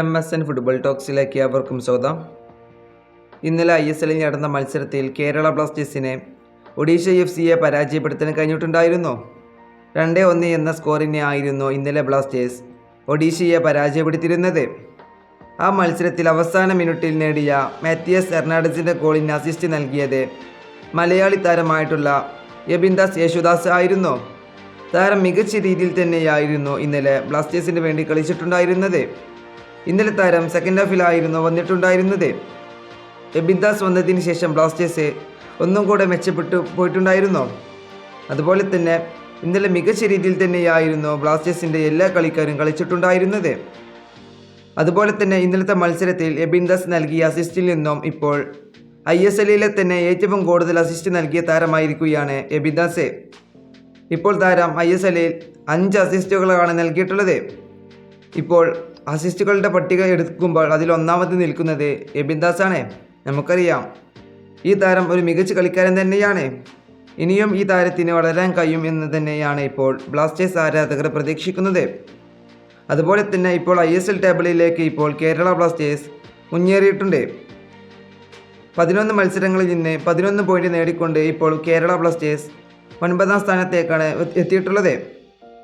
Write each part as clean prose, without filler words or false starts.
MSN football ടോക്സിലേക്ക് അവർക്കും സ്വാഗതം. ഇന്നലെ ISLൽ നടന്ന മത്സരത്തിൽ കേരള ബ്ലാസ്റ്റേഴ്സിനെ ഒഡീഷ FCയെ പരാജയപ്പെടുത്താൻ കഴിഞ്ഞിട്ടുണ്ടായിരുന്നു. 2-1 എന്ന സ്കോറിനെ ആയിരുന്നു ഇന്നലെ ബ്ലാസ്റ്റേഴ്സ് ഒഡീഷയെ പരാജയപ്പെടുത്തിയിരുന്നത്. ആ മത്സരത്തിൽ അവസാന മിനിറ്റിൽ നേടിയ മാത്യാസ് ഹെർണാണ്ടസിൻ്റെ ഗോളിന് അസിസ്റ്റ് നൽകിയത് മലയാളി താരമായിട്ടുള്ള എബിൻദാസ് യേശുദാസ് ആയിരുന്നു. താരം മികച്ച രീതിയിൽ തന്നെയായിരുന്നു ഇന്നലെ ബ്ലാസ്റ്റേഴ്സിന് വേണ്ടി കളിച്ചിട്ടുണ്ടായിരുന്നത്. ഇന്നലെ താരം സെക്കൻഡ് ഹാഫിലായിരുന്നു വന്നിട്ടുണ്ടായിരുന്നത്. എബിൻദാസ് വന്നതിന് ശേഷം ബ്ലാസ്റ്റേഴ്സ് ഒന്നും കൂടെ മെച്ചപ്പെട്ടു പോയിട്ടുണ്ടായിരുന്നു. അതുപോലെ തന്നെ ഇന്നലെ മികച്ച രീതിയിൽ തന്നെയായിരുന്നു ബ്ലാസ്റ്റേഴ്സിൻ്റെ എല്ലാ കളിക്കാരും കളിച്ചിട്ടുണ്ടായിരുന്നത്. അതുപോലെ തന്നെ ഇന്നലത്തെ മത്സരത്തിൽ എബിൻദാസ് നൽകിയ അസിസ്റ്റിൽ നിന്നും ഇപ്പോൾ ISLലെ തന്നെ ഏറ്റവും കൂടുതൽ അസിസ്റ്റ് നൽകിയ താരമായിരിക്കുകയാണ് എബിൻദാസ്. ഇപ്പോൾ താരം ISLൽ 5 അസിസ്റ്റുകളാണ് നൽകിയിട്ടുള്ളത്. ഇപ്പോൾ അസിസ്റ്റുകളുടെ പട്ടിക എടുക്കുമ്പോൾ അതിൽ ഒന്നാമത് നിൽക്കുന്നത് എബിൻദാസാണ്. നമുക്കറിയാം ഈ താരം ഒരു മികച്ച കളിക്കാരൻ തന്നെയാണ്. ഇനിയും ഈ താരത്തിന് വളരാൻ കഴിയും എന്ന് തന്നെയാണ് ഇപ്പോൾ ബ്ലാസ്റ്റേഴ്സ് ആരാധകർ പ്രതീക്ഷിക്കുന്നത്. അതുപോലെ തന്നെ ഇപ്പോൾ ISL ടേബിളിലേക്ക് ഇപ്പോൾ കേരള ബ്ലാസ്റ്റേഴ്സ് മുന്നേറിയിട്ടുണ്ട്. 11 മത്സരങ്ങളിൽ നിന്ന് 11 പോയിന്റ് നേടിക്കൊണ്ട് ഇപ്പോൾ കേരള ബ്ലാസ്റ്റേഴ്സ് 9ാം സ്ഥാനത്തേക്കാണ് എത്തിയിട്ടുള്ളത്.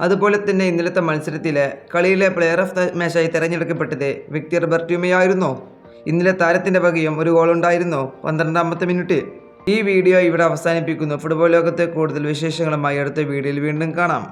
അതുപോലെ തന്നെ ഇന്നലത്തെ മത്സരത്തിലെ കളിയിലെ പ്ലെയർ ഓഫ് ദ മാച്ചായി തിരഞ്ഞെടുക്കപ്പെട്ടത് വിക്ടർ ബർട്യൂമയായിരുന്നു. ഇന്നലെ താരത്തിൻ്റെ വകയും ഒരു ഗോളുണ്ടായിരുന്നു 12ാമത്തെ മിനിറ്റ്. ഈ വീഡിയോ ഇവിടെ അവസാനിപ്പിക്കുന്നു. ഫുട്ബോൾ ലോകത്തെ കൂടുതൽ വിശേഷങ്ങളുമായി അടുത്ത വീഡിയോയിൽ വീണ്ടും കാണാം.